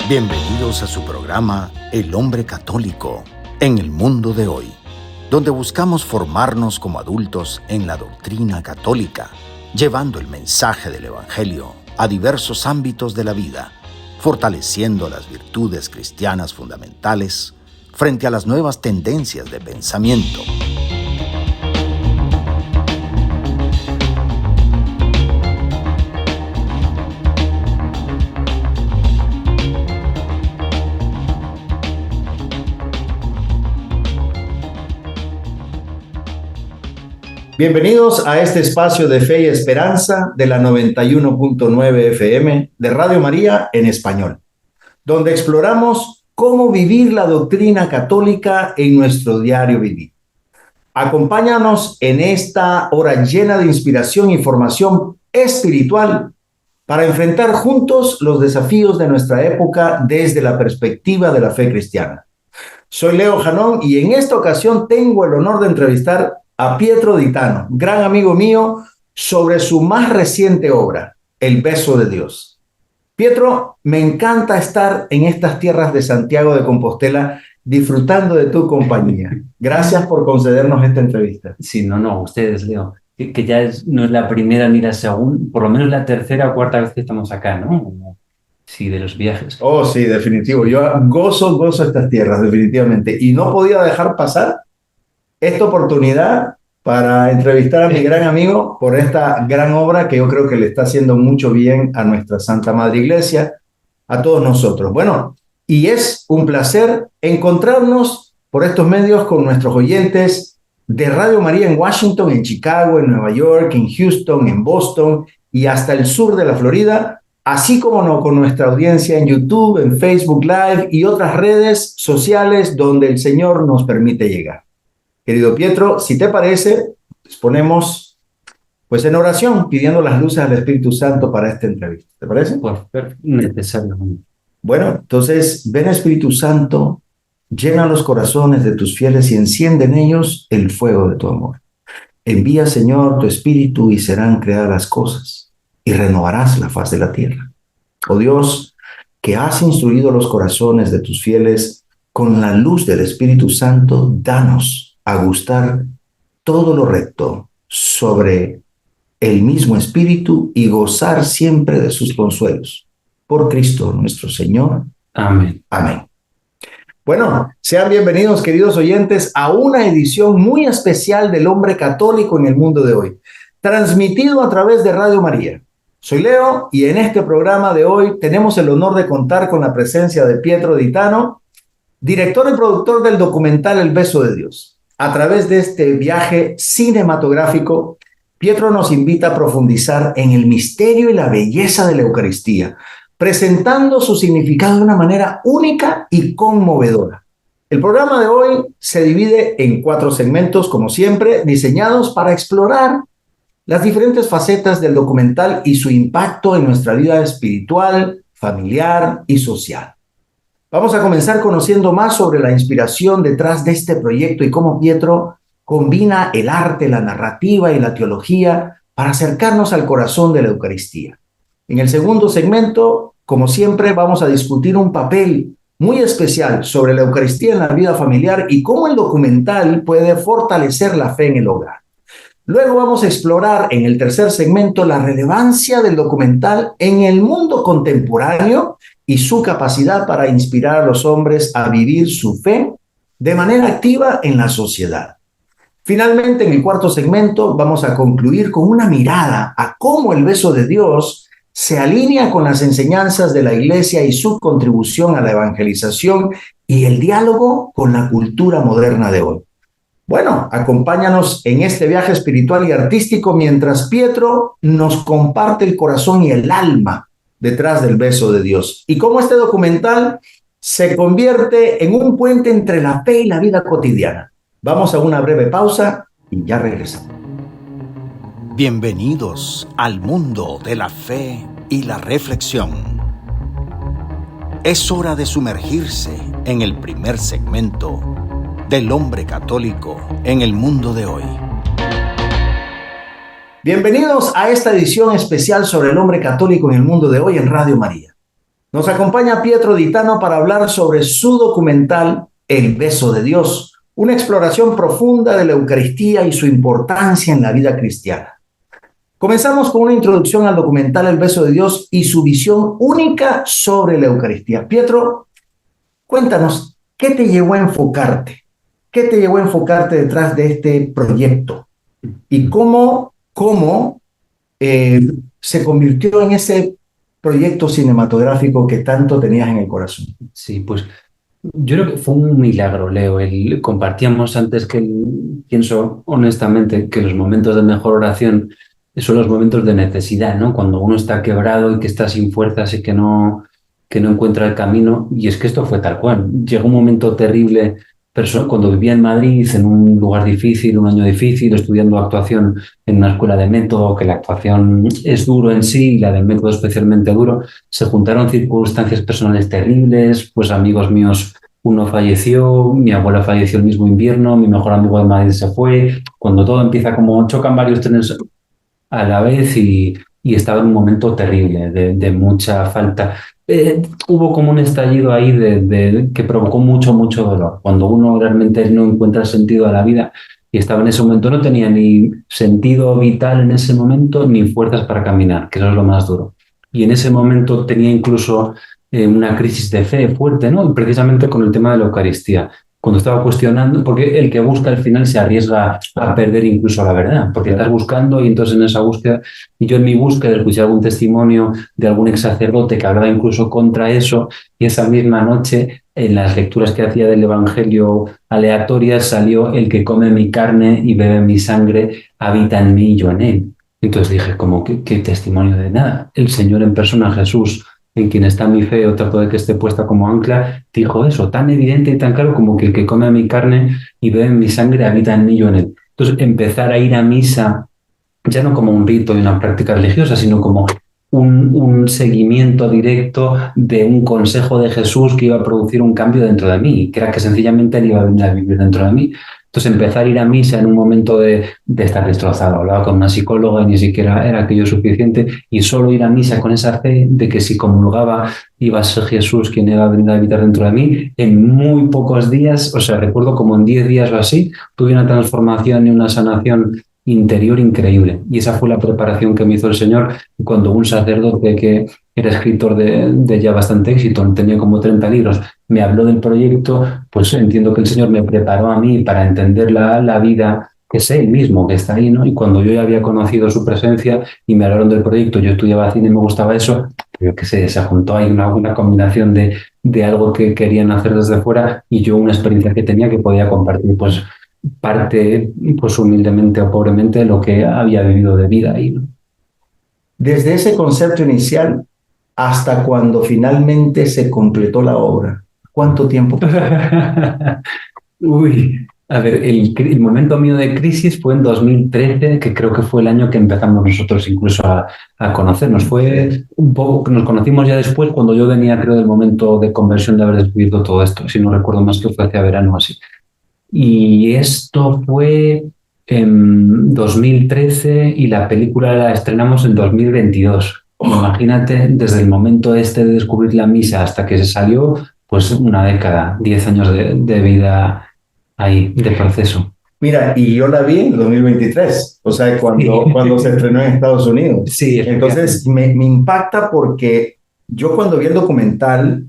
Bienvenidos a su programa El Hombre Católico en el Mundo de Hoy, donde buscamos formarnos como adultos en la doctrina católica, llevando el mensaje del Evangelio a diversos ámbitos de la vida, fortaleciendo las virtudes cristianas fundamentales frente a las nuevas tendencias de pensamiento. Bienvenidos a este espacio de fe y esperanza de la 91.9 FM de Radio María en español, donde exploramos cómo vivir la doctrina católica en nuestro diario vivir. Acompáñanos en esta hora llena de inspiración y formación espiritual para enfrentar juntos los desafíos de nuestra época desde la perspectiva de la fe cristiana. Soy Leo Janón y en esta ocasión tengo el honor de entrevistar a Pietro Ditano, gran amigo mío, sobre su más reciente obra, El Beso de Dios. Pietro, me encanta estar en estas tierras de Santiago de Compostela disfrutando de tu compañía. Gracias por concedernos esta entrevista. Sí, no, ustedes, Leo, que ya no es la primera ni la segunda, por lo menos la tercera o cuarta vez que estamos acá, ¿no? Sí, de los viajes. Oh, sí, definitivo. Yo gozo estas tierras, definitivamente. Y no podía dejar pasar esta oportunidad para entrevistar a mi gran amigo por esta gran obra que yo creo que le está haciendo mucho bien a nuestra Santa Madre Iglesia, a todos nosotros. Bueno, y es un placer encontrarnos por estos medios con nuestros oyentes de Radio María en Washington, en Chicago, en Nueva York, en Houston, en Boston y hasta el sur de la Florida, así como con nuestra audiencia en YouTube, en Facebook Live y otras redes sociales donde el Señor nos permite llegar. Querido Pietro, si te parece, nos ponemos pues en oración pidiendo las luces al Espíritu Santo para esta entrevista. ¿Te parece? Pues necesario. Bueno, entonces ven Espíritu Santo, llena los corazones de tus fieles y enciende en ellos el fuego de tu amor. Envía, Señor, tu Espíritu y serán creadas las cosas y renovarás la faz de la tierra. Oh Dios, que has instruido los corazones de tus fieles con la luz del Espíritu Santo, danos a gustar todo lo recto sobre el mismo Espíritu y gozar siempre de sus consuelos. Por Cristo nuestro Señor. Amén. Amén. Bueno, sean bienvenidos, queridos oyentes, a una edición muy especial del Hombre Católico en el Mundo de Hoy, transmitido a través de Radio María. Soy Leo y en este programa de hoy tenemos el honor de contar con la presencia de Pietro Ditano, director y productor del documental El Beso de Dios. A través de este viaje cinematográfico, Pietro nos invita a profundizar en el misterio y la belleza de la Eucaristía, presentando su significado de una manera única y conmovedora. El programa de hoy se divide en 4 segmentos, como siempre, diseñados para explorar las diferentes facetas del documental y su impacto en nuestra vida espiritual, familiar y social. Vamos a comenzar conociendo más sobre la inspiración detrás de este proyecto y cómo Pietro combina el arte, la narrativa y la teología para acercarnos al corazón de la Eucaristía. En el segundo segmento, como siempre, vamos a discutir un papel muy especial sobre la Eucaristía en la vida familiar y cómo el documental puede fortalecer la fe en el hogar. Luego vamos a explorar en el tercer segmento la relevancia del documental en el mundo contemporáneo y su capacidad para inspirar a los hombres a vivir su fe de manera activa en la sociedad. Finalmente, en el cuarto segmento, vamos a concluir con una mirada a cómo el beso de Dios se alinea con las enseñanzas de la Iglesia y su contribución a la evangelización y el diálogo con la cultura moderna de hoy. Bueno, acompáñanos en este viaje espiritual y artístico mientras Pietro nos comparte el corazón y el alma detrás del beso de Dios y cómo este documental se convierte en un puente entre la fe y la vida cotidiana. Vamos a una breve pausa y ya regresamos. Bienvenidos al mundo de la fe y la reflexión. Es hora de sumergirse en el primer segmento del Hombre Católico en el Mundo de Hoy. Bienvenidos a esta edición especial sobre el hombre católico en el mundo de hoy en Radio María. Nos acompaña Pietro Ditano para hablar sobre su documental El beso de Dios, una exploración profunda de la Eucaristía y su importancia en la vida cristiana. Comenzamos con una introducción al documental El beso de Dios y su visión única sobre la Eucaristía. Pietro, cuéntanos, ¿qué te llevó a enfocarte? ¿Qué te llevó a enfocarte detrás de este proyecto? ¿Y cómo se convirtió en ese proyecto cinematográfico que tanto tenías en el corazón? Sí, pues yo creo que fue un milagro, Leo. Compartíamos antes pienso honestamente que los momentos de mejor oración son los momentos de necesidad, ¿no? Cuando uno está quebrado y que está sin fuerzas y que no encuentra el camino. Y es que esto fue tal cual. Llegó un momento terrible cuando vivía en Madrid, en un lugar difícil, un año difícil, estudiando actuación en una escuela de método, que la actuación es duro en sí y la del método especialmente duro. Se juntaron circunstancias personales terribles, pues amigos míos, uno falleció, mi abuela falleció el mismo invierno, mi mejor amigo de Madrid se fue. Cuando todo empieza, como chocan varios trenes a la vez y estaba en un momento terrible, de mucha falta. Hubo como un estallido ahí que provocó mucho dolor. Cuando uno realmente no encuentra sentido a la vida y estaba en ese momento, no tenía ni sentido vital en ese momento ni fuerzas para caminar, que eso es lo más duro. Y en ese momento tenía incluso una crisis de fe fuerte, ¿no? Precisamente con el tema de la Eucaristía. Cuando estaba cuestionando, porque el que busca al final se arriesga a perder incluso la verdad, porque estás buscando y entonces en esa búsqueda, y yo en mi búsqueda escuché algún testimonio de algún ex sacerdote que hablaba incluso contra eso, y esa misma noche en las lecturas que hacía del Evangelio aleatorias salió: el que come mi carne y bebe mi sangre habita en mí y yo en él. Entonces dije, como ¿qué testimonio de nada? El Señor en persona, Jesús, en quien está mi fe, o trato de que esté puesta como ancla, dijo eso, tan evidente y tan claro como que el que come mi carne y bebe mi sangre habita en mí y yo en él. Entonces, empezar a ir a misa, ya no como un rito y una práctica religiosa, sino como un seguimiento directo de un consejo de Jesús que iba a producir un cambio dentro de mí, que era que sencillamente él iba a venir a vivir dentro de mí. Entonces, empezar a ir a misa en un momento de estar destrozado. Hablaba con una psicóloga y ni siquiera era aquello suficiente, y solo ir a misa con esa fe de que si comulgaba iba a ser Jesús quien iba a venir a habitar dentro de mí. En muy pocos días, o sea, recuerdo como en 10 días o así, tuve una transformación y una sanación interior increíble. Y esa fue la preparación que me hizo el Señor cuando un sacerdote que era escritor de ya bastante éxito, tenía como 30 libros, me habló del proyecto. Pues entiendo que el Señor me preparó a mí para entender la vida, que es Él mismo, que está ahí, ¿no? Y cuando yo ya había conocido su presencia y me hablaron del proyecto, yo estudiaba cine y me gustaba eso, yo qué sé, se juntó ahí una combinación de algo que querían hacer desde fuera y yo una experiencia que tenía que podía compartir, pues parte, pues humildemente o pobremente, de lo que había vivido de vida ahí, ¿no? Desde ese concepto inicial hasta cuando finalmente se completó la obra, ¿cuánto tiempo pasó? Uy, a ver, el momento mío de crisis fue en 2013, que creo que fue el año que empezamos nosotros incluso a conocernos. Fue un poco que nos conocimos ya después, cuando yo venía, creo, del momento de conversión, de haber descubierto todo esto, si no recuerdo más, que fue hacia verano así. Y esto fue en 2013 y la película la estrenamos en 2022. Imagínate, desde el momento este de descubrir la misa hasta que se salió, pues una década, 10 años de vida ahí, de proceso. Mira, y yo la vi en 2023, o sea, cuando se estrenó en Estados Unidos. Sí, entonces me impacta porque yo cuando vi el documental,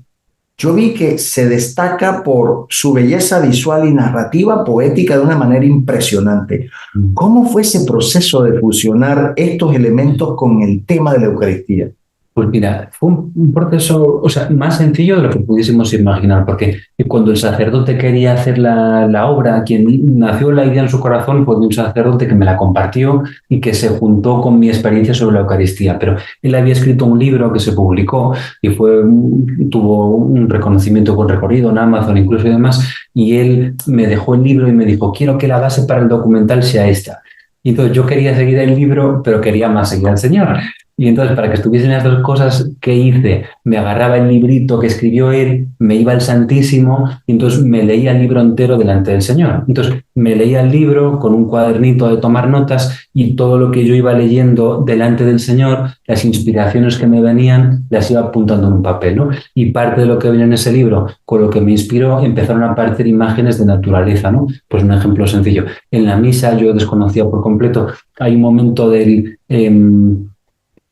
yo vi que se destaca por su belleza visual y narrativa poética de una manera impresionante. ¿Cómo fue ese proceso de fusionar estos elementos con el tema de la Eucaristía? Pues mira, fue un proceso, o sea, más sencillo de lo que pudiésemos imaginar, porque cuando el sacerdote quería hacer la obra, quien nació la idea en su corazón fue un sacerdote que me la compartió y que se juntó con mi experiencia sobre la Eucaristía. Pero él había escrito un libro que se publicó y tuvo un reconocimiento con recorrido en Amazon incluso y demás, y él me dejó el libro y me dijo: quiero que la base para el documental sea esta. Y entonces yo quería seguir el libro, pero quería más seguir al Señor. Y entonces, para que estuviesen las dos cosas, ¿qué hice? Me agarraba el librito que escribió él, me iba al Santísimo y entonces me leía el libro entero delante del Señor. Entonces, me leía el libro con un cuadernito de tomar notas y todo lo que yo iba leyendo delante del Señor, las inspiraciones que me venían, las iba apuntando en un papel, ¿no? Y parte de lo que venía en ese libro, con lo que me inspiró, empezaron a aparecer imágenes de naturaleza, ¿no? Pues un ejemplo sencillo. En la misa yo desconocía por completo, hay un momento del...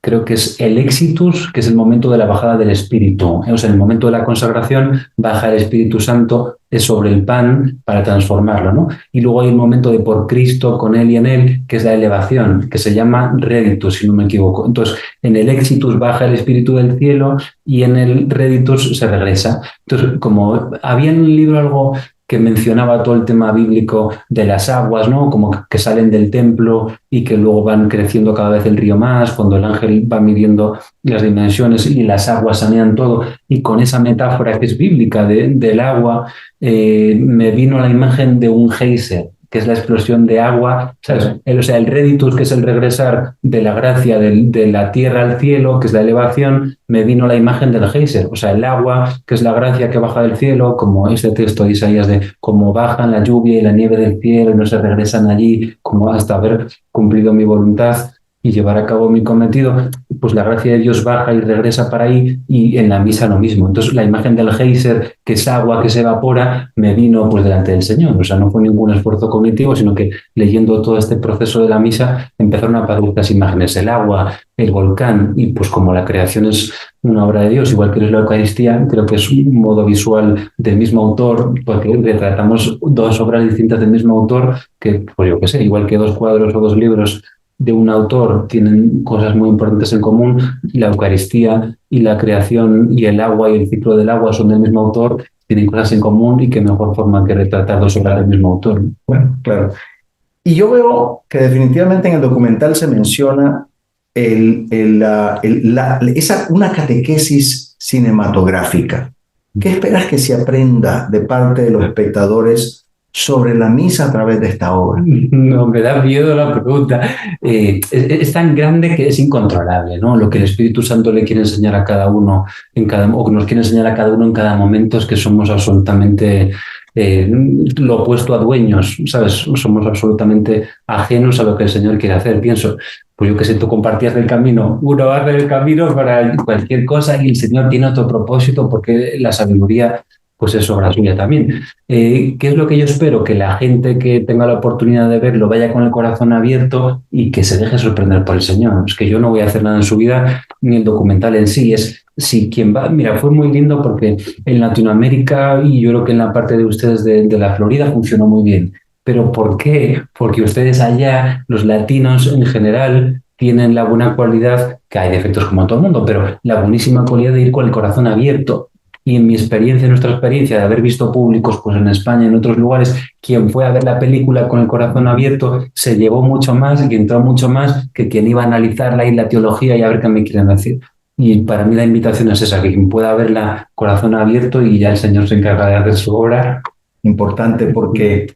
creo que es el Exitus, que es el momento de la bajada del Espíritu. O sea, en el momento de la consagración baja el Espíritu Santo sobre el pan para transformarlo, ¿no? Y luego hay un momento de por Cristo, con Él y en Él, que es la elevación, que se llama Reditus, si no me equivoco. Entonces, en el Exitus baja el Espíritu del cielo y en el Reditus se regresa. Entonces, como había en el libro algo que mencionaba todo el tema bíblico de las aguas, ¿no? Como que salen del templo y que luego van creciendo cada vez el río más, cuando el ángel va midiendo las dimensiones y las aguas sanean todo. Y con esa metáfora que es bíblica del agua, me vino la imagen de un geyser, que es la explosión de agua, ¿sabes? O sea, el reditus, que es el regresar de la gracia de la tierra al cielo, que es la elevación, me vino la imagen del geyser, o sea, el agua, que es la gracia que baja del cielo, como ese texto de Isaías de cómo bajan la lluvia y la nieve del cielo y no se regresan allí, como hasta haber cumplido mi voluntad y llevar a cabo mi cometido, pues la gracia de Dios baja y regresa para ahí, y en la misa lo mismo. Entonces la imagen del geyser, que es agua que se evapora, me vino pues delante del Señor. O sea, no fue ningún esfuerzo cognitivo, sino que leyendo todo este proceso de la misa empezaron a aparecer estas imágenes, el agua, el volcán, y pues como la creación es una obra de Dios, igual que es la Eucaristía, creo que es un modo visual del mismo autor, porque retratamos dos obras distintas del mismo autor, que pues yo qué sé, igual que dos cuadros o dos libros de un autor tienen cosas muy importantes en común, la Eucaristía y la creación y el agua y el ciclo del agua son del mismo autor, tienen cosas en común, y qué mejor forma que retratar dos obras del mismo autor, ¿no? Bueno, claro. Y yo veo que definitivamente en el documental se menciona una catequesis cinematográfica. ¿Qué esperas que se aprenda de parte de los espectadores sobre la misa a través de esta obra? No, me da miedo la pregunta. Es tan grande que es incontrolable, ¿no? Lo que el Espíritu Santo le quiere enseñar a cada uno, o que nos quiere enseñar a cada uno en cada momento, es que somos absolutamente lo opuesto a dueños, ¿sabes? Somos absolutamente ajenos a lo que el Señor quiere hacer. Pienso, pues yo que sé, tú compartías del camino, uno va del camino para cualquier cosa y el Señor tiene otro propósito, porque la sabiduría pues es obra suya también. ¿Qué es lo que yo espero? Que la gente que tenga la oportunidad de verlo vaya con el corazón abierto y que se deje sorprender por el Señor. Es que yo no voy a hacer nada en su vida, ni el documental en sí. Es si quien va... Mira, fue muy lindo porque en Latinoamérica, y yo creo que en la parte de ustedes de la Florida, funcionó muy bien. ¿Pero por qué? Porque ustedes allá, los latinos en general, tienen la buena cualidad, que hay defectos como todo el mundo, pero la buenísima cualidad de ir con el corazón abierto. Y en mi experiencia, en nuestra experiencia de haber visto públicos pues en España, en otros lugares, quien fue a ver la película con el corazón abierto se llevó mucho más y entró mucho más que quien iba a analizarla y la teología y a ver qué me quieren decir. Y para mí la invitación es esa, que quien pueda verla corazón abierto, y ya el Señor se encarga de hacer su obra. Importante, porque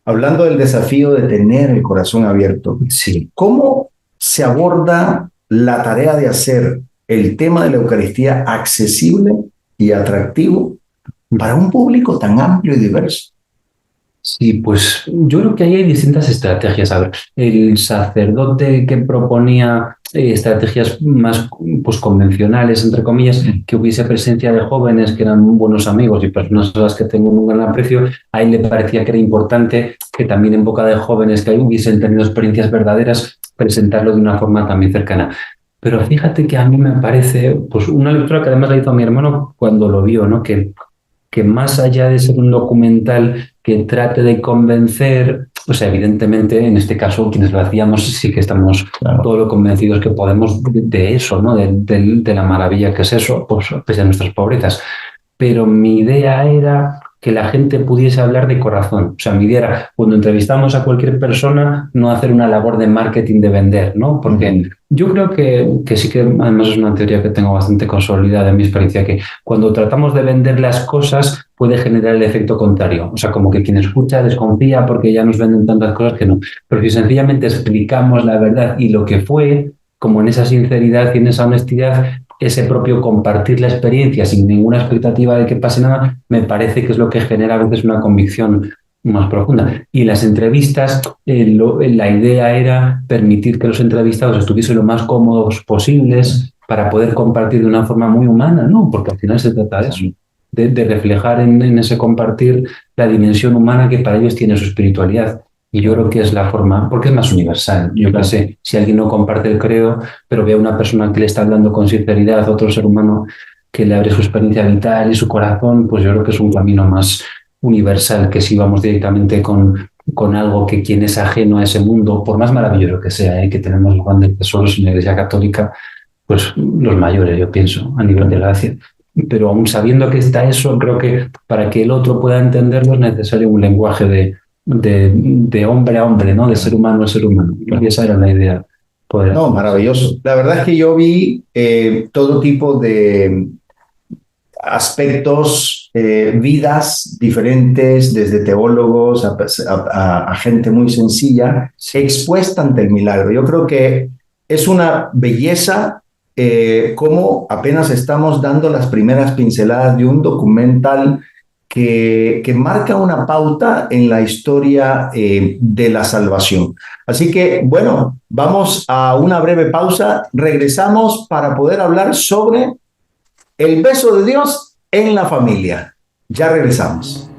hablando del desafío de tener el corazón abierto, Sí. ¿cómo se aborda la tarea de hacer el tema de la Eucaristía accesible y atractivo para un público tan amplio y diverso? Sí, pues yo creo que ahí hay distintas estrategias. A ver, el sacerdote que proponía estrategias más pues, convencionales, entre comillas, que hubiese presencia de jóvenes que eran buenos amigos y personas a las que tengo un gran aprecio, a él le parecía que era importante que también en boca de jóvenes que hubiesen tenido experiencias verdaderas, presentarlo de una forma también cercana. Pero fíjate que a mí me parece pues, una lectura que además la hizo mi hermano cuando lo vio, ¿no? Que más allá de ser un documental que trate de convencer, o sea, evidentemente en este caso quienes lo hacíamos sí que estamos todo lo convencidos que podemos de eso, ¿no? De la maravilla que es eso, pues pese a nuestras pobrezas. Pero mi idea era que la gente pudiese hablar de corazón. O sea, mi idea era, cuando entrevistamos a cualquier persona, no hacer una labor de marketing, de vender, ¿no? Porque yo creo que sí que, además es una teoría que tengo bastante consolidada en mi experiencia, que cuando tratamos de vender las cosas puede generar el efecto contrario. O sea, como que quien escucha desconfía porque ya nos venden tantas cosas que no. Pero si sencillamente explicamos la verdad y lo que fue, como en esa sinceridad y en esa honestidad, ese propio compartir la experiencia sin ninguna expectativa de que pase nada, me parece que es lo que genera a veces una convicción más profunda. Y en las entrevistas, la idea era permitir que los entrevistados estuviesen lo más cómodos posibles para poder compartir de una forma muy humana, ¿no? Porque al final se trata de eso, de reflejar en ese compartir la dimensión humana que para ellos tiene su espiritualidad. Y yo creo que es la forma, porque es más universal. Yo qué sé, si alguien no comparte el credo, pero ve a una persona que le está hablando con sinceridad, otro ser humano que le abre su experiencia vital y su corazón, pues yo creo que es un camino más universal que si vamos directamente con algo que quien es ajeno a ese mundo, por más maravilloso que sea, que tenemos grandes tesoros en la Iglesia Católica, pues los mayores, yo pienso, a nivel de gracia. Pero aún sabiendo que está eso, creo que para que el otro pueda entenderlo es necesario un lenguaje de hombre a hombre, ¿no? De ser humano a ser humano. Y esa era la idea. No, maravilloso. La verdad es que yo vi todo tipo de aspectos, vidas diferentes, desde teólogos a gente muy sencilla, expuesta ante el milagro. Yo creo que es una belleza cómo apenas estamos dando las primeras pinceladas de un documental que marca una pauta en la historia de la salvación. Así que, bueno, vamos a una breve pausa. Regresamos para poder hablar sobre el beso de Dios en la familia. Ya regresamos.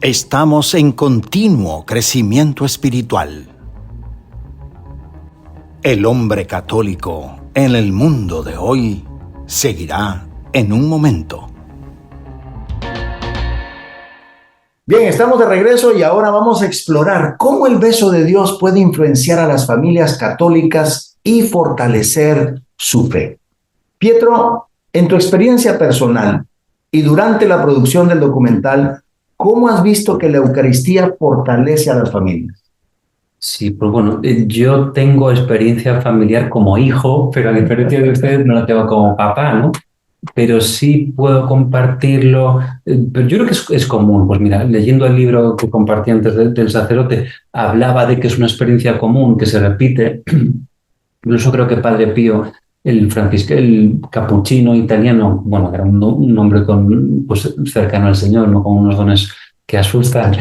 Estamos en continuo crecimiento espiritual. El hombre católico en el mundo de hoy seguirá en un momento. Bien, estamos de regreso y ahora vamos a explorar cómo el beso de Dios puede influenciar a las familias católicas y fortalecer su fe. Pietro, en tu experiencia personal y durante la producción del documental, ¿cómo has visto que la Eucaristía fortalece a las familias? Sí, pues bueno, yo tengo experiencia familiar como hijo, pero a diferencia de ustedes no la tengo como papá, ¿no? Pero sí puedo compartirlo, pero yo creo que es común. Pues mira, leyendo el libro que compartí antes del sacerdote, hablaba de que es una experiencia común, que se repite. Incluso creo que Padre Pío, el capuchino italiano, bueno, que era un hombre pues, cercano al Señor, no con unos dones que asustan,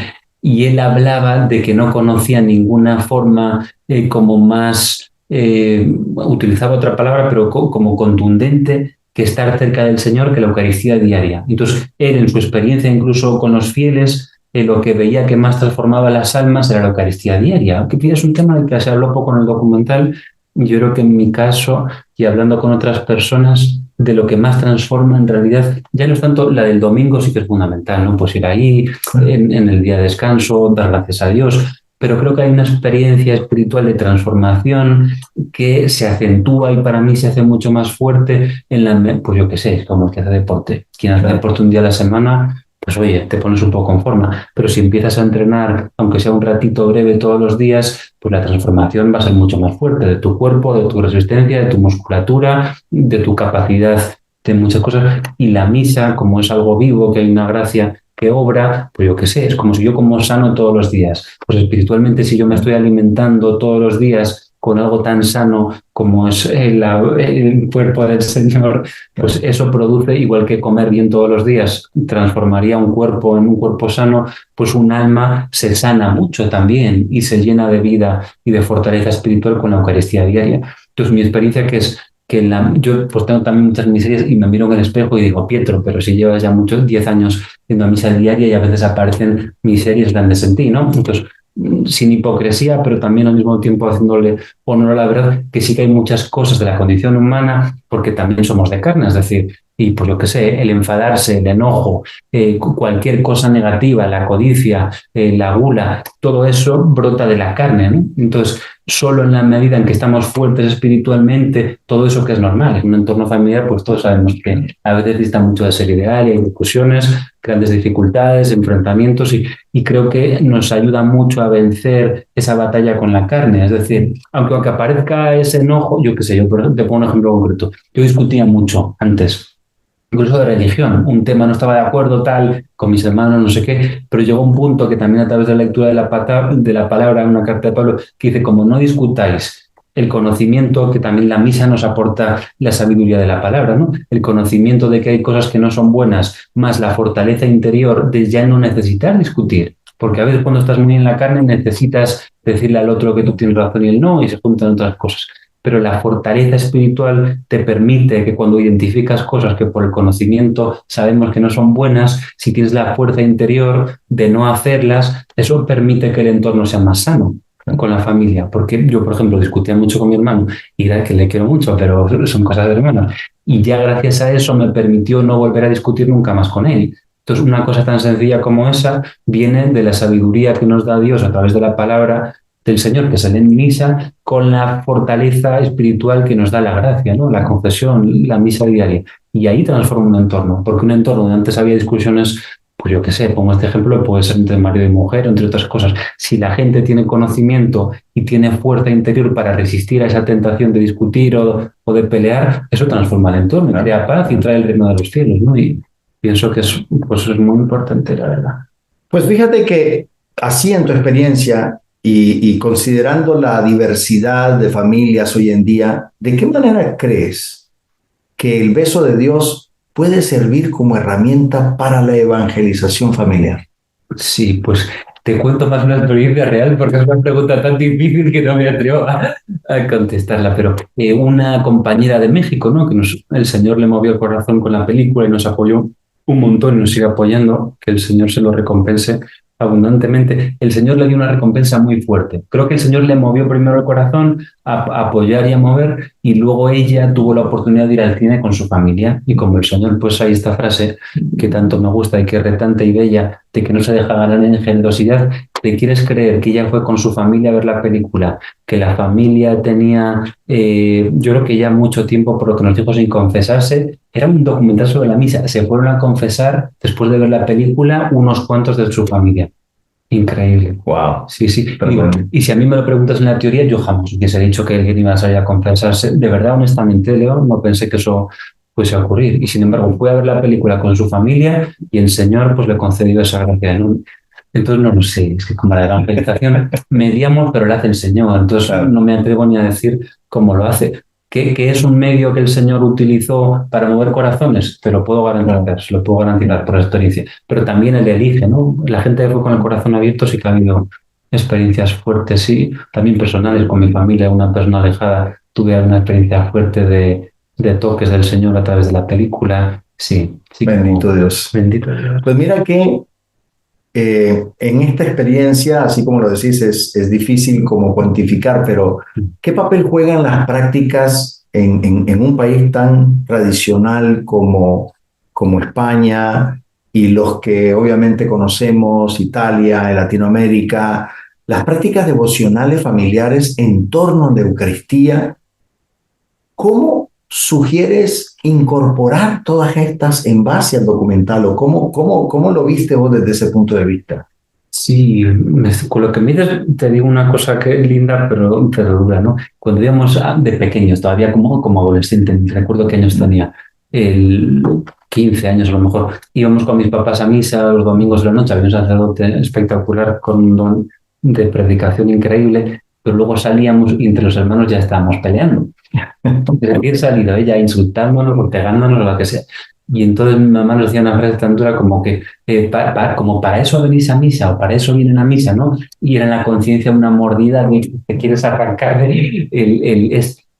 y él hablaba de que no conocía ninguna forma como más, utilizaba otra palabra, pero como contundente, que estar cerca del Señor que la Eucaristía diaria. Entonces, él en su experiencia incluso con los fieles, lo que veía que más transformaba las almas era la Eucaristía diaria, que es un tema del que se habló poco en el documental. Yo creo que en mi caso, y hablando con otras personas, de lo que más transforma en realidad, ya no es tanto la del domingo, sí que es fundamental, ¿no? Pues ir ahí en el día de descanso, dar gracias a Dios, pero creo que hay una experiencia espiritual de transformación que se acentúa y para mí se hace mucho más fuerte pues yo qué sé, es como el que hace deporte. Quien hace deporte un día a la semana, pues oye, te pones un poco en forma, pero si empiezas a entrenar, aunque sea un ratito breve todos los días, pues la transformación va a ser mucho más fuerte de tu cuerpo, de tu resistencia, de tu musculatura, de tu capacidad de muchas cosas. Y la misa, como es algo vivo, que hay una gracia que obra, pues yo qué sé, es como si yo como sano todos los días. Pues espiritualmente, si yo me estoy alimentando todos los días con algo tan sano como es el cuerpo del Señor, pues eso produce, igual que comer bien todos los días, transformaría un cuerpo en un cuerpo sano, pues un alma se sana mucho también y se llena de vida y de fortaleza espiritual con la Eucaristía diaria. Entonces mi experiencia que es que yo pues tengo también muchas miserias y me miro en el espejo y digo, Pietro, pero si llevas ya 10 años yendo a misa diaria y a veces aparecen miserias grandes en ti, ¿no? Entonces, sin hipocresía, pero también al mismo tiempo haciéndole honor a la verdad, que sí que hay muchas cosas de la condición humana, porque también somos de carne, es decir, y pues yo qué sé, el enfadarse, el enojo, cualquier cosa negativa, la codicia, la gula, todo eso brota de la carne, ¿no? Entonces, solo en la medida en que estamos fuertes espiritualmente, todo eso que es normal, en un entorno familiar, pues todos sabemos que a veces dista mucho de ser ideal y hay discusiones, grandes dificultades, enfrentamientos y creo que nos ayuda mucho a vencer esa batalla con la carne. Es decir, aunque aparezca ese enojo, yo qué sé, yo te pongo un ejemplo concreto. Yo discutía mucho antes, incluso de religión. Un tema no estaba de acuerdo, tal, con mis hermanos, no sé qué, pero llegó un punto que también a través de la lectura de la palabra, una carta de Pablo, que dice, como no discutáis el conocimiento, que también la misa nos aporta la sabiduría de la palabra, ¿no? El conocimiento de que hay cosas que no son buenas, más la fortaleza interior de ya no necesitar discutir. Porque a veces cuando estás muy en la carne necesitas decirle al otro que tú tienes razón y él no, y se juntan otras cosas. Pero la fortaleza espiritual te permite que cuando identificas cosas que por el conocimiento sabemos que no son buenas, si tienes la fuerza interior de no hacerlas, eso permite que el entorno sea más sano con la familia. Porque yo, por ejemplo, discutía mucho con mi hermano y era que le quiero mucho, pero son cosas de hermanos. Y ya gracias a eso me permitió no volver a discutir nunca más con él. Entonces, una cosa tan sencilla como esa viene de la sabiduría que nos da Dios a través de la palabra del Señor, que se lee en misa, con la fortaleza espiritual que nos da la gracia, ¿no? La confesión, la misa diaria. Y ahí transforma un entorno, porque un entorno donde antes había discusiones, pues yo qué sé, pongo este ejemplo, puede ser entre marido y mujer, entre otras cosas. Si la gente tiene conocimiento y tiene fuerza interior para resistir a esa tentación de discutir o de pelear, eso transforma el entorno, crea paz y trae el reino de los cielos, ¿no? Y pienso que pues es muy importante, la verdad. Pues fíjate que así en tu experiencia y considerando la diversidad de familias hoy en día, ¿de qué manera crees que el beso de Dios puede servir como herramienta para la evangelización familiar? Sí, pues te cuento más una experiencia real porque es una pregunta tan difícil que no me atrevo a contestarla, pero una compañera de México, ¿no? Que el Señor le movió el corazón con la película y nos apoyó un montón y nos sigue apoyando, que el Señor se lo recompense abundantemente. El Señor le dio una recompensa muy fuerte. Creo que el Señor le movió primero el corazón a apoyar y a mover, y luego ella tuvo la oportunidad de ir al cine con su familia. Y como el Señor, pues hay esta frase que tanto me gusta y que es retante y bella, de que no se deja ganar en generosidad. ¿Te quieres creer que ella fue con su familia a ver la película? Que la familia tenía, yo creo que ya mucho tiempo, por lo que nos dijo, sin confesarse. Era un documental sobre la misa. Se fueron a confesar después de ver la película unos cuantos de su familia. Increíble. Wow. Sí, sí. Y si a mí me lo preguntas en la teoría, yo jamás hubiese dicho que alguien iba a salir a confesarse. De verdad, honestamente, Leo, no pensé que eso fuese a ocurrir. Y sin embargo, fue a ver la película con su familia y el Señor pues le concedió esa gracia, ¿no? Entonces no lo sé, es que como la evangelización mediamos, pero la hace el Señor. Entonces no me atrevo ni a decir cómo lo hace. ¿Que es un medio que el Señor utilizó para mover corazones? Te lo puedo garantizar, se lo puedo garantizar por experiencia. Pero también Él elige, ¿no? La gente que fue con el corazón abierto sí que ha habido experiencias fuertes, sí, también personales con mi familia, una persona alejada. Tuve una experiencia fuerte de toques del Señor a través de la película. Sí, sí. Bendito Dios. Bendito Dios. Pues mira que en esta experiencia, así como lo decís, es difícil como cuantificar, pero ¿qué papel juegan las prácticas en un país tan tradicional como España y los que obviamente conocemos, Italia, Latinoamérica, las prácticas devocionales familiares en torno a la Eucaristía? ¿Cómo sugieres incorporar todas estas en base al documental o cómo lo viste vos desde ese punto de vista? Sí, con lo que me dices te digo una cosa que es linda pero dura, ¿no? Cuando íbamos de pequeños, todavía como adolescente, recuerdo qué años tenía, 15 años a lo mejor, íbamos con mis papás a misa los domingos de la noche, había un sacerdote espectacular con un don de predicación increíble, pero luego salíamos y entre los hermanos ya estábamos peleando. Desde aquí he salido ella insultándonos o pegándonos o lo que sea. Y entonces mi mamá nos decía una frase tan dura como que como para eso venís a misa o para eso vienen a misa, ¿no? Y era en la conciencia una mordida que te quieres arrancar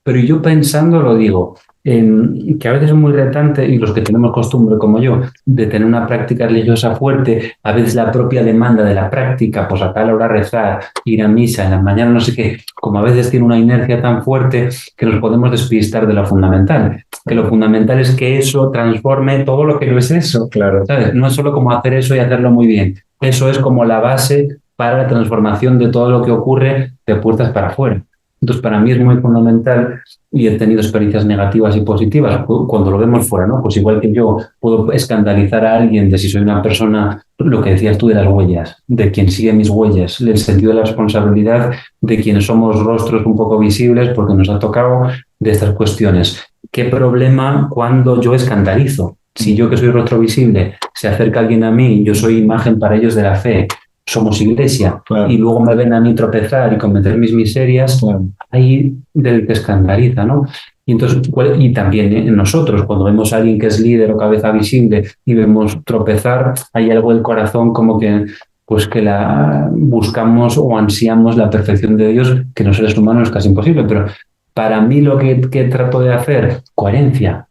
pero yo pensando lo digo, que a veces es muy retante y los que tenemos costumbre como yo de tener una práctica religiosa fuerte, a veces la propia demanda de la práctica, pues a tal hora rezar, ir a misa, en la mañana no sé qué, como a veces tiene una inercia tan fuerte que nos podemos despistar de lo fundamental. Que lo fundamental es que eso transforme todo lo que no es eso. Claro. ¿Sabes? No es solo como hacer eso y hacerlo muy bien. Eso es como la base para la transformación de todo lo que ocurre de puertas para afuera. Entonces, para mí es muy fundamental y he tenido experiencias negativas y positivas cuando lo vemos fuera, ¿no? Pues igual que yo puedo escandalizar a alguien de si soy una persona, lo que decías tú de las huellas, de quien sigue mis huellas, el sentido de la responsabilidad de quienes somos rostros un poco visibles porque nos ha tocado de estas cuestiones. ¿Qué problema cuando yo escandalizo? Si yo que soy rostro visible, se acerca alguien a mí, yo soy imagen para ellos de la fe, somos iglesia, Claro. y luego me ven a mí tropezar y cometer mis miserias, Claro. ahí del que escandaliza, ¿no? Y, entonces, y también en nosotros, cuando vemos a alguien que es líder o cabeza visible y vemos tropezar, hay algo del corazón como que, pues que la buscamos o ansiamos la perfección de Dios, que los seres humanos es casi imposible, pero para mí lo que trato de hacer, coherencia.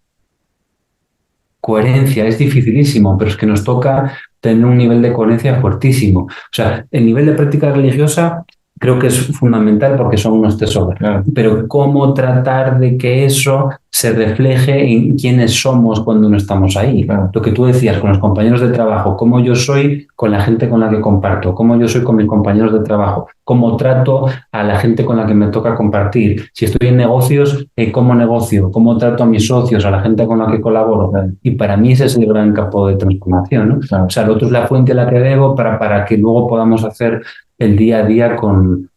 Coherencia, es dificilísimo, pero es que nos toca tener un nivel de coherencia fuertísimo. O sea, el nivel de práctica religiosa creo que es fundamental porque son unos tesoros. Claro. Pero cómo tratar de que eso se refleje en quiénes somos cuando no estamos ahí. Claro. Lo que tú decías con los compañeros de trabajo, cómo yo soy con la gente con la que comparto, cómo yo soy con mis compañeros de trabajo, cómo trato a la gente con la que me toca compartir. Si estoy en negocios, cómo negocio, cómo trato a mis socios, a la gente con la que colaboro. Claro. Y para mí ese es el gran campo de transformación, ¿no? Claro. O sea, lo otro es la fuente a la que debo para que luego podamos hacer el día a día con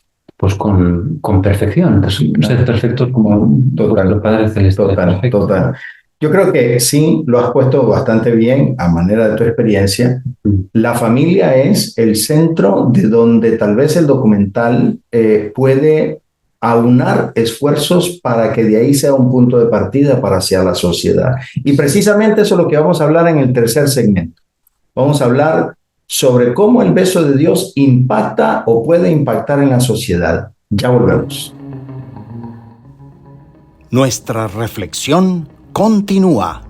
perfección. Ser perfectos como vuestro Padre Celeste. Total. Yo creo que sí, lo has puesto bastante bien a manera de tu experiencia. La familia es el centro de donde tal vez el documental puede aunar esfuerzos para que de ahí sea un punto de partida para hacia la sociedad. Y precisamente eso es lo que vamos a hablar en el tercer segmento. Vamos a hablar sobre cómo el beso de Dios impacta o puede impactar en la sociedad. Ya volvemos. Nuestra reflexión continúa.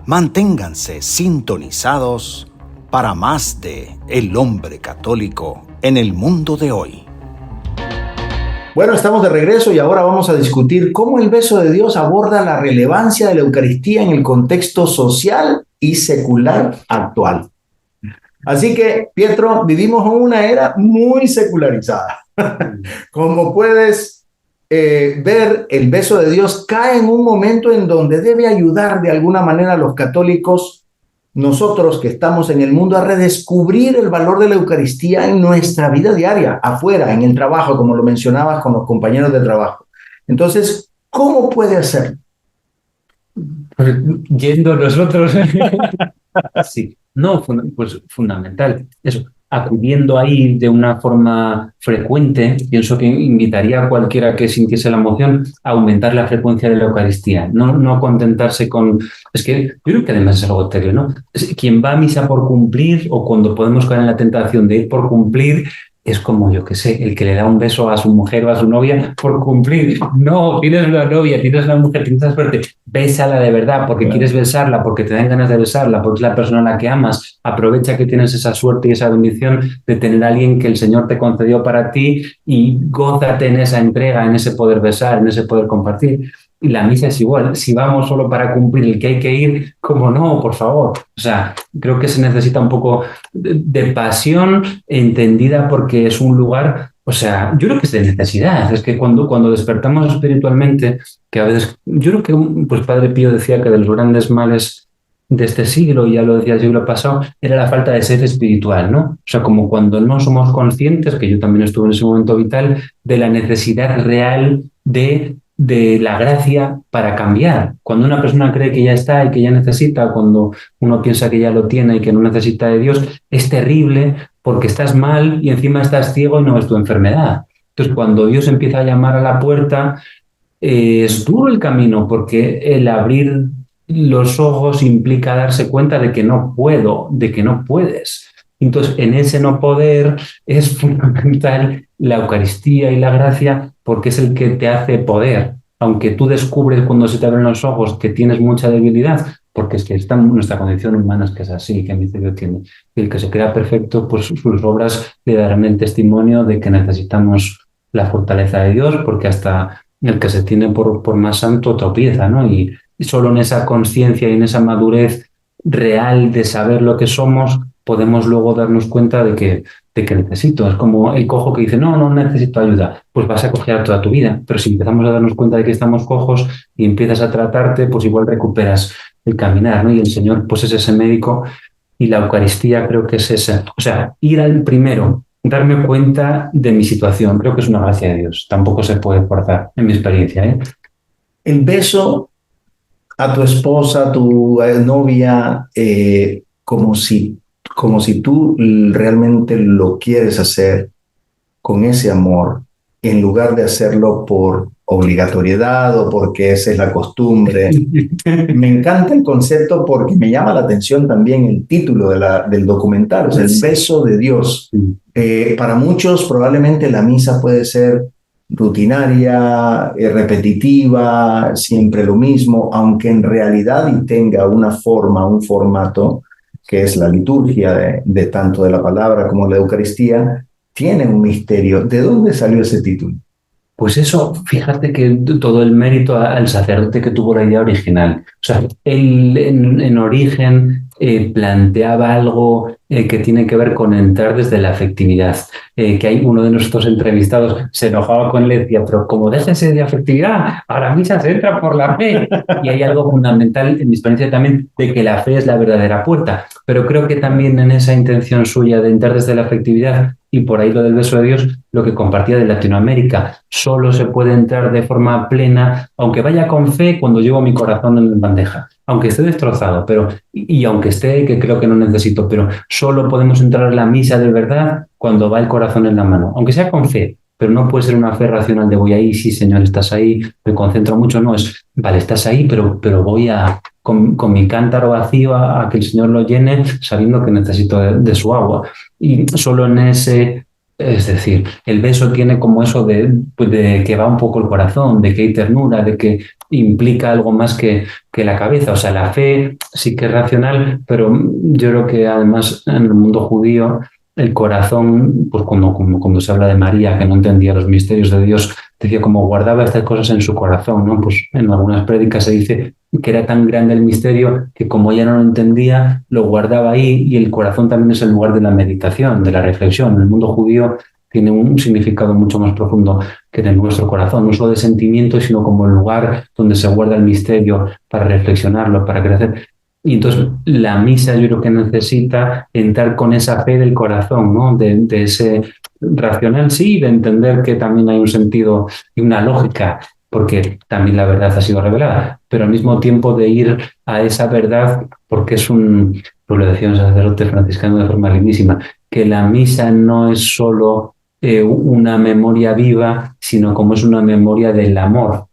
Manténganse sintonizados para más de El Hombre Católico en el mundo de hoy. Bueno, estamos de regreso y ahora vamos a discutir cómo el beso de Dios aborda la relevancia de la Eucaristía en el contexto social y secular actual. Así que, Pietro, vivimos en una era muy secularizada. Como puedes ver, el beso de Dios cae en un momento en donde debe ayudar de alguna manera a los católicos, nosotros que estamos en el mundo, a redescubrir el valor de la Eucaristía en nuestra vida diaria, afuera, en el trabajo, como lo mencionabas con los compañeros de trabajo. Entonces, ¿cómo puede hacerlo? Pues, yendo nosotros. Sí, no, pues fundamental. Eso, acudiendo ahí de una forma frecuente, pienso que invitaría a cualquiera que sintiese la emoción a aumentar la frecuencia de la Eucaristía, no contentarse con... Es que yo creo que además es algo etéreo, ¿no? Quien va a misa por cumplir o cuando podemos caer en la tentación de ir por cumplir, es como, yo qué sé, el que le da un beso a su mujer o a su novia por cumplir. No, tienes una novia, tienes una mujer, tienes esa suerte. Bésala de verdad porque quieres besarla, porque te dan ganas de besarla, porque es la persona a la que amas. Aprovecha que tienes esa suerte y esa bendición de tener a alguien que el Señor te concedió para ti y gózate en esa entrega, en ese poder besar, en ese poder compartir. Y la misa es igual. Si vamos solo para cumplir el que hay que ir, ¿cómo no? Por favor. O sea, creo que se necesita un poco de pasión entendida porque es un lugar, o sea, yo creo que es de necesidad. Es que cuando despertamos espiritualmente, que a veces, yo creo que pues Padre Pío decía que de los grandes males de este siglo, y ya lo decía el siglo pasado, era la falta de sed espiritual, ¿no? O sea, como cuando no somos conscientes, que yo también estuve en ese momento vital, de la necesidad real de la gracia para cambiar. Cuando una persona cree que ya está y que ya necesita, cuando uno piensa que ya lo tiene y que no necesita de Dios, es terrible porque estás mal y encima estás ciego y no ves tu enfermedad. Entonces, cuando Dios empieza a llamar a la puerta, es duro el camino porque el abrir los ojos implica darse cuenta de que no puedo, de que no puedes. Entonces, en ese no poder es fundamental la Eucaristía y la gracia porque es el que te hace poder. Aunque tú descubres cuando se te abren los ojos que tienes mucha debilidad, porque es que está en nuestra condición humana es que es así, que Dios tiene. Y el que se crea perfecto, pues sus obras le darán el testimonio de que necesitamos la fortaleza de Dios, porque hasta el que se tiene por más santo tropieza, ¿no? Y solo en esa conciencia y en esa madurez real de saber lo que somos, podemos luego darnos cuenta de que necesito. Es como el cojo que dice, no necesito ayuda. Pues vas a cojear toda tu vida. Pero si empezamos a darnos cuenta de que estamos cojos y empiezas a tratarte, pues igual recuperas el caminar, ¿no? Y el Señor, pues es ese médico y la Eucaristía creo que es ese. O sea, ir al primero, darme cuenta de mi situación. Creo que es una gracia de Dios. Tampoco se puede forzar, en mi experiencia, ¿eh? El beso a tu esposa, a tu novia, como como si tú realmente lo quieres hacer con ese amor, en lugar de hacerlo por obligatoriedad o porque esa es la costumbre. Me encanta el concepto porque me llama la atención también el título del documental, o sea, el beso de Dios. Para muchos probablemente la misa puede ser rutinaria, repetitiva, siempre lo mismo, aunque en realidad y tenga una forma, un formato, que es la liturgia de tanto de la palabra como la Eucaristía, tiene un misterio. ¿De dónde salió ese título? Pues eso, fíjate que todo el mérito al sacerdote que tuvo la idea original. O sea, él en origen planteaba algo que tiene que ver con entrar desde la afectividad. Que hay uno de nuestros entrevistados se enojaba con él y decía, pero como déjese de afectividad, a la misa se entra por la fe. Y hay algo fundamental, en mi experiencia también, de que la fe es la verdadera puerta. Pero creo que también en esa intención suya de entrar desde la afectividad, y por ahí lo del beso de Dios, lo que compartía de Latinoamérica, solo se puede entrar de forma plena, aunque vaya con fe cuando llevo mi corazón en bandeja, aunque esté destrozado, y aunque esté, que creo que no necesito, pero solo podemos entrar en la misa de verdad cuando va el corazón en la mano, aunque sea con fe, pero no puede ser una fe racional de voy ahí, sí Señor, estás ahí, me concentro mucho, no, es, vale, estás ahí, pero voy con mi cántaro vacío a que el Señor lo llene, sabiendo que necesito de su agua. Y solo en ese, es decir, el beso tiene como eso de que va un poco el corazón, de que hay ternura, de que implica algo más que la cabeza. O sea, la fe sí que es racional, pero yo creo que además en el mundo judío el corazón, pues cuando se habla de María, que no entendía los misterios de Dios, decía como guardaba estas cosas en su corazón, ¿no? Pues en algunas prédicas se dice que era tan grande el misterio que como ella no lo entendía, lo guardaba ahí, y el corazón también es el lugar de la meditación, de la reflexión. En el mundo judío tiene un significado mucho más profundo que en el nuestro corazón, no solo de sentimiento, sino como el lugar donde se guarda el misterio para reflexionarlo, para crecer. Y entonces la misa yo creo que necesita entrar con esa fe del corazón, ¿no? De ese racional, sí, de entender que también hay un sentido y una lógica, porque también la verdad ha sido revelada, pero al mismo tiempo de ir a esa verdad, porque es pues lo decía un sacerdote franciscano de forma lindísima, que la misa no es solo una memoria viva, sino como es una memoria del amor.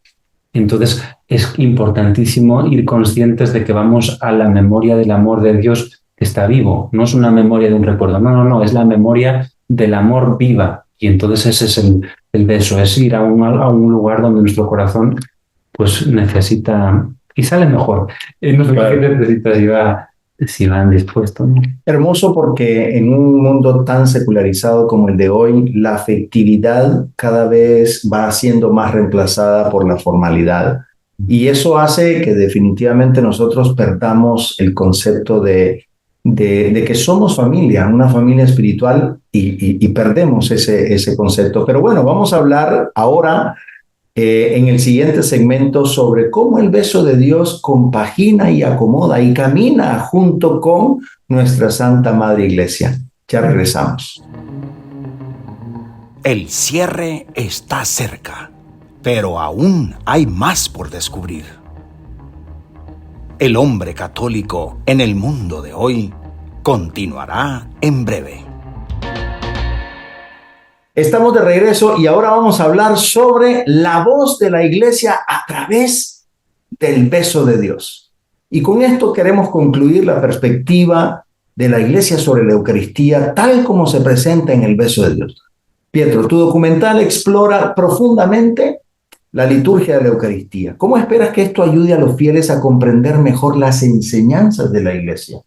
Entonces es importantísimo ir conscientes de que vamos a la memoria del amor de Dios que está vivo. No es una memoria de un recuerdo, no, es la memoria del amor viva. Y entonces ese es el beso, es ir a un lugar donde nuestro corazón pues necesita, y sale mejor. No sé qué necesita si van dispuestos, ¿no? Hermoso, porque en un mundo tan secularizado como el de hoy, la afectividad cada vez va siendo más reemplazada por la formalidad. Y eso hace que definitivamente nosotros perdamos el concepto de que somos familia, una familia espiritual, y perdemos ese concepto. Pero bueno, vamos a hablar ahora en el siguiente segmento sobre cómo el beso de Dios compagina y acomoda y camina junto con nuestra Santa Madre Iglesia. Ya regresamos. El cierre está cerca, pero aún hay más por descubrir. El hombre católico en el mundo de hoy continuará en breve. Estamos de regreso y ahora vamos a hablar sobre la voz de la Iglesia a través del beso de Dios. Y con esto queremos concluir la perspectiva de la Iglesia sobre la Eucaristía tal como se presenta en el beso de Dios. Pietro, tu documental explora profundamente la liturgia de la Eucaristía. ¿Cómo esperas que esto ayude a los fieles a comprender mejor las enseñanzas de la Iglesia?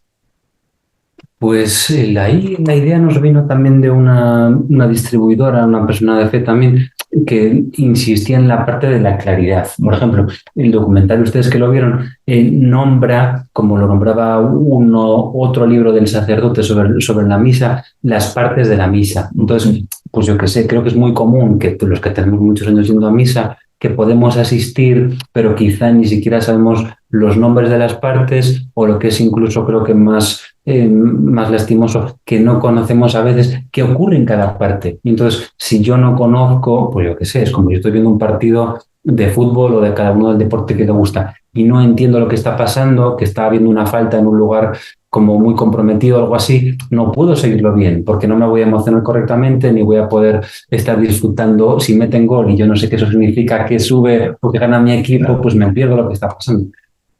Pues ahí la idea nos vino también de una distribuidora, una persona de fe también, que insistía en la parte de la claridad. Por ejemplo, el documental, ustedes que lo vieron, nombra, como lo nombraba otro libro del sacerdote sobre la misa, las partes de la misa. Entonces, pues yo qué sé, creo que es muy común que los que tenemos muchos años yendo a misa, que podemos asistir, pero quizá ni siquiera sabemos los nombres de las partes, o lo que es incluso creo que más lastimoso, que no conocemos a veces qué ocurre en cada parte. Y entonces, si yo no conozco, pues yo qué sé, es como si estoy viendo un partido de fútbol o de cada uno del deporte que le gusta y no entiendo lo que está pasando, que está habiendo una falta en un lugar como muy comprometido o algo así, no puedo seguirlo bien porque no me voy a emocionar correctamente ni voy a poder estar disfrutando. Si meten gol y yo no sé qué eso significa, que sube o que gana mi equipo, pues me pierdo lo que está pasando.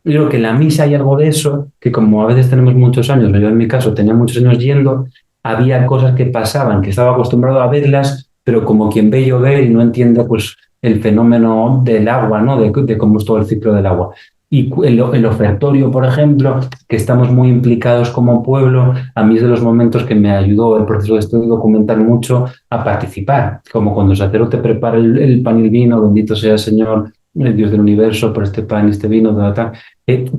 Yo creo que en la misa hay algo de eso, que como a veces tenemos muchos años, yo en mi caso tenía muchos años yendo, había cosas que pasaban, que estaba acostumbrado a verlas, pero como quien ve llover y no entiende pues el fenómeno del agua, ¿no? De cómo es todo el ciclo del agua. Y el ofertorio, por ejemplo, que estamos muy implicados como pueblo, a mí es de los momentos que me ayudó el proceso de estudio documental mucho a participar, como cuando el sacerdote prepara el pan y el vino, bendito sea el Señor, el Dios del universo, por este pan y este vino,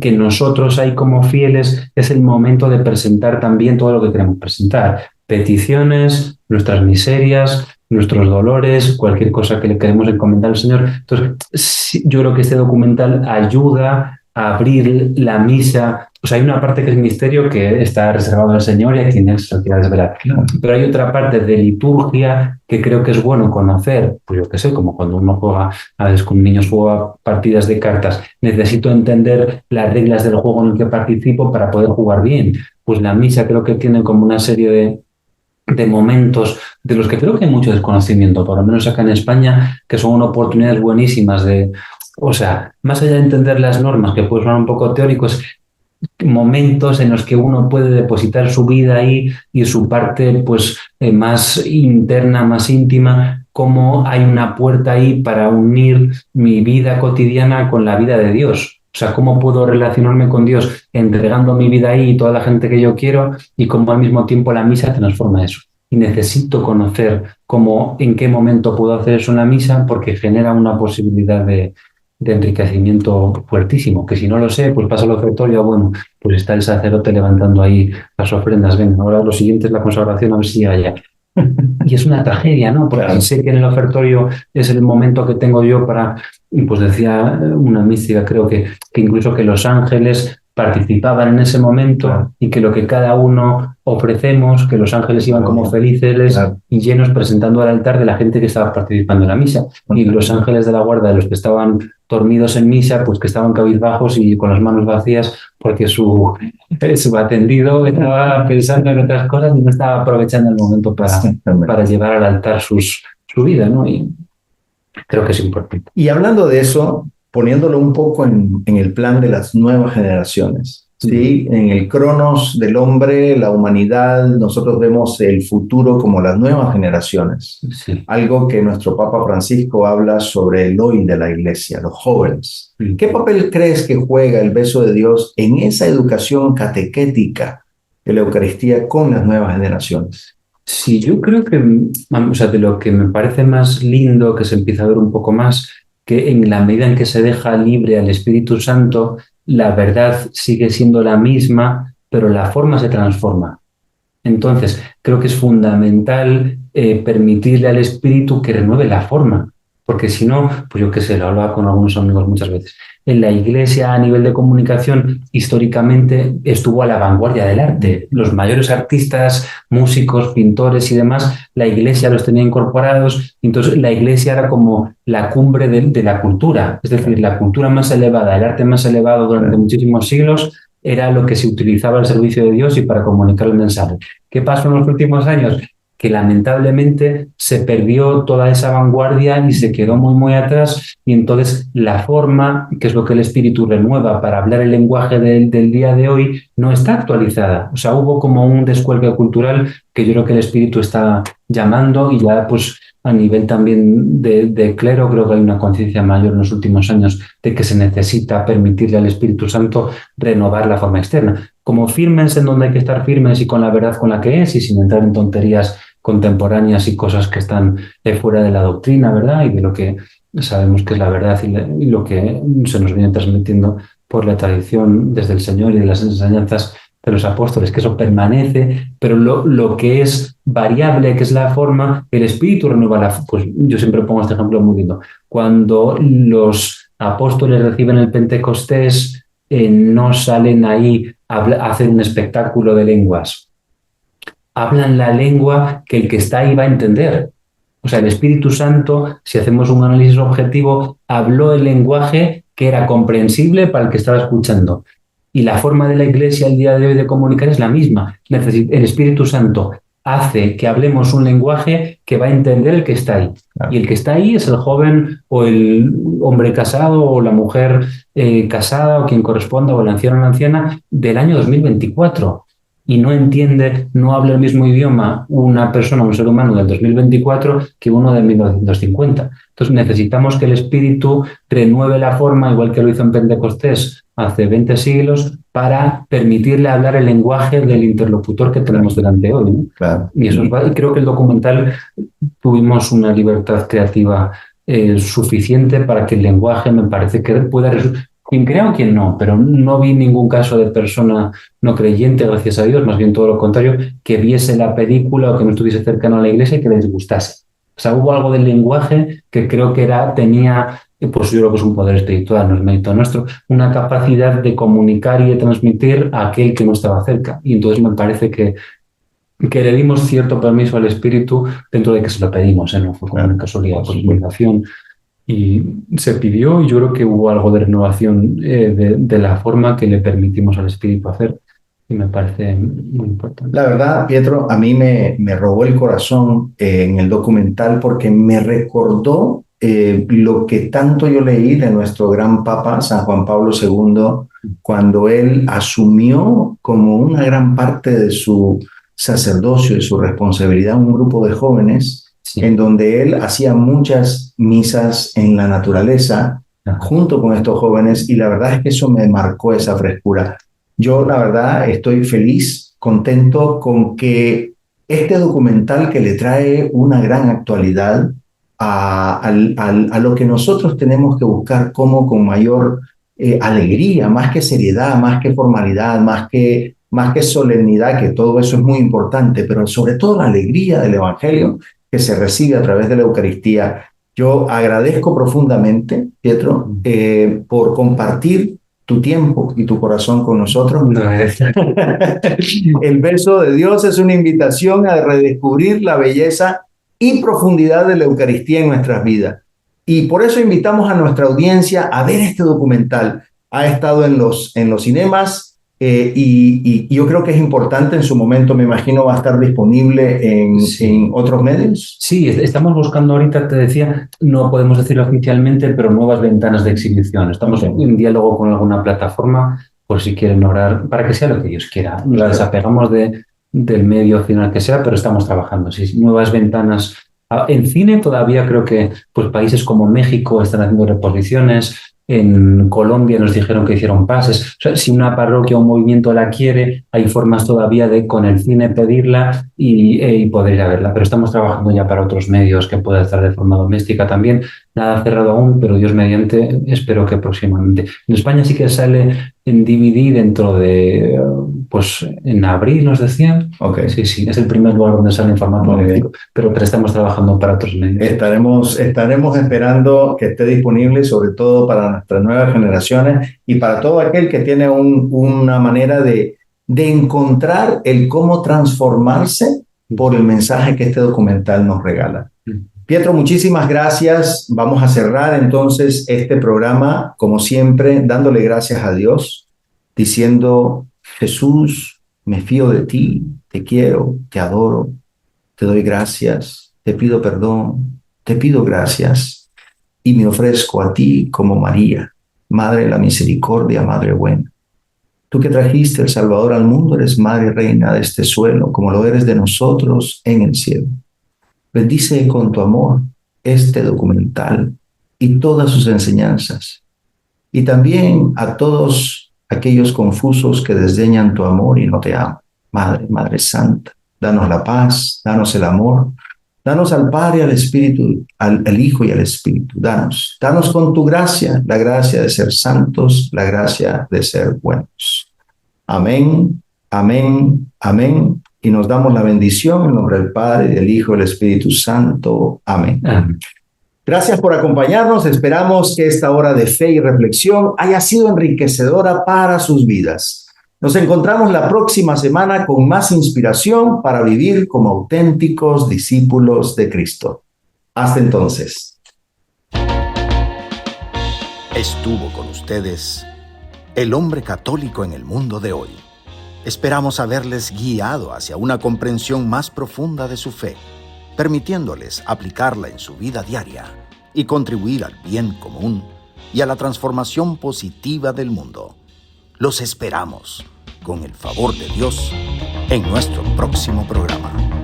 que nosotros ahí como fieles es el momento de presentar también todo lo que queremos presentar, peticiones, nuestras miserias, nuestros dolores, cualquier cosa que le queremos encomendar al Señor. Entonces, sí, yo creo que este documental ayuda a abrir la misa. O sea, hay una parte que es misterio que está reservado al Señor y a quien Él se lo quiera desvelar. Pero hay otra parte de liturgia que creo que es bueno conocer. Pues yo qué sé, como cuando uno juega, a veces con niños juega partidas de cartas. Necesito entender las reglas del juego en el que participo para poder jugar bien. Pues la misa creo que tiene como una serie de momentos de los que creo que hay mucho desconocimiento, por lo menos acá en España, que son oportunidades buenísimas de, o sea, más allá de entender las normas, que puede sonar un poco teóricos, momentos en los que uno puede depositar su vida ahí y su parte pues más interna, más íntima, como hay una puerta ahí para unir mi vida cotidiana con la vida de Dios. O sea, cómo puedo relacionarme con Dios entregando mi vida ahí y toda la gente que yo quiero y cómo al mismo tiempo la misa transforma eso. Y necesito conocer cómo, en qué momento puedo hacer eso en la misa porque genera una posibilidad de enriquecimiento fuertísimo, que si no lo sé, pues pasa al ofertorio, bueno, pues está el sacerdote levantando ahí las ofrendas, ven, ahora lo siguiente es la consagración, a ver si llega ya. Y es una tragedia, ¿no? Porque claro, sé que en el ofertorio es el momento que tengo yo para, pues decía una mística, creo que incluso que los ángeles participaban en ese momento, claro, y que lo que cada uno ofrecemos, que los ángeles iban como felices, claro, y llenos presentando al altar de la gente que estaba participando en la misa. Y los ángeles de la guarda, de los que estaban dormidos en misa, pues que estaban cabizbajos y con las manos vacías porque su atendido estaba pensando en otras cosas y no estaba aprovechando el momento para llevar al altar su vida, ¿no? Y creo que es importante. Y hablando de eso, poniéndolo un poco en el plan de las nuevas generaciones, ¿sí? En el cronos del hombre, la humanidad, nosotros vemos el futuro como las nuevas generaciones. Sí. Algo que nuestro Papa Francisco habla sobre el hoy de la Iglesia, los jóvenes. Sí. ¿Qué papel crees que juega el beso de Dios en esa educación catequética de la Eucaristía con las nuevas generaciones? Sí, yo creo que, o sea, de lo que me parece más lindo, que se empieza a ver un poco más, que en la medida en que se deja libre al Espíritu Santo, la verdad sigue siendo la misma, pero la forma se transforma. Entonces, creo que es fundamental permitirle al Espíritu que renueve la forma, porque si no, pues yo qué sé, lo hablaba con algunos amigos muchas veces. En la Iglesia, a nivel de comunicación, históricamente estuvo a la vanguardia del arte. Los mayores artistas, músicos, pintores y demás, la Iglesia los tenía incorporados. Entonces, la Iglesia era como la cumbre de la cultura. Es decir, la cultura más elevada, el arte más elevado durante muchísimos siglos, era lo que se utilizaba al servicio de Dios y para comunicar el mensaje. ¿Qué pasó en los últimos años? Que lamentablemente se perdió toda esa vanguardia y se quedó muy, muy atrás, y entonces la forma, que es lo que el Espíritu renueva para hablar el lenguaje del día de hoy, no está actualizada. O sea, hubo como un descuelgue cultural que yo creo que el Espíritu está llamando, y ya pues a nivel también de clero creo que hay una conciencia mayor en los últimos años de que se necesita permitirle al Espíritu Santo renovar la forma externa. Como firmes en donde hay que estar firmes y con la verdad con la que es, y sin entrar en tonterías contemporáneas y cosas que están fuera de la doctrina, ¿verdad? Y de lo que sabemos que es la verdad y lo que se nos viene transmitiendo por la tradición desde el Señor y de las enseñanzas de los apóstoles, que eso permanece, pero lo que es variable, que es la forma, el Espíritu renueva la forma. Pues yo siempre pongo este ejemplo muy lindo. Cuando los apóstoles reciben el Pentecostés, no salen ahí a hacer un espectáculo de lenguas. Hablan la lengua que el que está ahí va a entender. O sea, el Espíritu Santo, si hacemos un análisis objetivo, habló el lenguaje que era comprensible para el que estaba escuchando. Y la forma de la Iglesia el día de hoy de comunicar es la misma. El Espíritu Santo hace que hablemos un lenguaje que va a entender el que está ahí. Claro. Y el que está ahí es el joven o el hombre casado o la mujer casada o quien corresponda o el anciano o la anciana del año 2024. Y no entiende, no habla el mismo idioma una persona, un ser humano del 2024 que uno de 1950. Entonces necesitamos que el Espíritu renueve la forma, igual que lo hizo en Pentecostés hace 20 siglos, para permitirle hablar el lenguaje del interlocutor que tenemos delante hoy, ¿no? Claro. Y eso y creo que el documental tuvimos una libertad creativa suficiente para que el lenguaje me parece que pueda quien crea o quien no, pero no vi ningún caso de persona no creyente, gracias a Dios, más bien todo lo contrario, que viese la película o que no estuviese cercano a la iglesia y que les gustase. O sea, hubo algo del lenguaje que creo que tenía, pues yo creo que es un poder espiritual, no es mérito nuestro, una capacidad de comunicar y de transmitir a aquel que no estaba cerca. Y entonces me parece que le dimos cierto permiso al Espíritu dentro de que se lo pedimos, no fue como una casualidad, por invitación. Y se pidió y yo creo que hubo algo de renovación de la forma que le permitimos al Espíritu hacer y me parece muy importante. La verdad, Pietro, a mí me robó el corazón en el documental porque me recordó lo que tanto yo leí de nuestro gran Papa, San Juan Pablo II, cuando él asumió como una gran parte de su sacerdocio y su responsabilidad un grupo de jóvenes. Sí. En donde él hacía muchas misas en la naturaleza junto con estos jóvenes y la verdad es que eso me marcó esa frescura. Yo la verdad estoy feliz, contento con que este documental que le trae una gran actualidad a lo que nosotros tenemos que buscar como con mayor alegría, más que seriedad, más que formalidad, más que solemnidad, que todo eso es muy importante, pero sobre todo la alegría del Evangelio que se recibe a través de la Eucaristía. Yo agradezco profundamente, Pietro, por compartir tu tiempo y tu corazón con nosotros. El beso de Dios es una invitación a redescubrir la belleza y profundidad de la Eucaristía en nuestras vidas. Y por eso invitamos a nuestra audiencia a ver este documental. Ha estado en los cinemas, y yo creo que es importante en su momento, me imagino, va a estar disponible en otros medios. Sí, estamos buscando ahorita, te decía, no podemos decirlo oficialmente, pero nuevas ventanas de exhibición. Estamos en diálogo con alguna plataforma por si quieren orar, para que sea lo que Dios quiera. Nos desapegamos del medio final que sea, pero estamos trabajando. Sí, nuevas ventanas. En cine todavía creo que pues, países como México están haciendo reposiciones. En Colombia nos dijeron que hicieron pases. O sea, si una parroquia o un movimiento la quiere, hay formas todavía de con el cine pedirla y poder ir a verla. Pero estamos trabajando ya para otros medios que pueda estar de forma doméstica también. Nada cerrado aún, pero Dios mediante, espero que próximamente. En España sí que sale en DVD dentro de, pues en abril nos decían. Okay. Sí, es el primer lugar donde sale en formato doméstico, pero estamos trabajando para otros medios. Estaremos esperando que esté disponible, sobre todo para nuestras nuevas generaciones y para todo aquel que tiene una manera de encontrar el cómo transformarse por el mensaje que este documental nos regala. Pietro, muchísimas gracias. Vamos a cerrar entonces este programa, como siempre, dándole gracias a Dios, diciendo: Jesús, me fío de ti, te quiero, te adoro, te doy gracias, te pido perdón, te pido gracias y me ofrezco a ti como María, Madre de la Misericordia, Madre buena. Tú que trajiste el Salvador al mundo, eres Madre y Reina de este suelo, como lo eres de nosotros en el cielo. Bendice con tu amor este documental y todas sus enseñanzas. Y también a todos aquellos confusos que desdeñan tu amor y no te aman. Madre, Madre Santa, danos la paz, danos el amor, danos al Padre, al Espíritu, al Hijo y al Espíritu. Danos con tu gracia, la gracia de ser santos, la gracia de ser buenos. Amén, amén, amén. Y nos damos la bendición en nombre del Padre, del Hijo y del Espíritu Santo. Amén. Amén. Gracias por acompañarnos. Esperamos que esta hora de fe y reflexión haya sido enriquecedora para sus vidas. Nos encontramos la próxima semana con más inspiración para vivir como auténticos discípulos de Cristo. Hasta entonces. Estuvo con ustedes el hombre católico en el mundo de hoy. Esperamos haberles guiado hacia una comprensión más profunda de su fe, permitiéndoles aplicarla en su vida diaria y contribuir al bien común y a la transformación positiva del mundo. Los esperamos, con el favor de Dios, en nuestro próximo programa.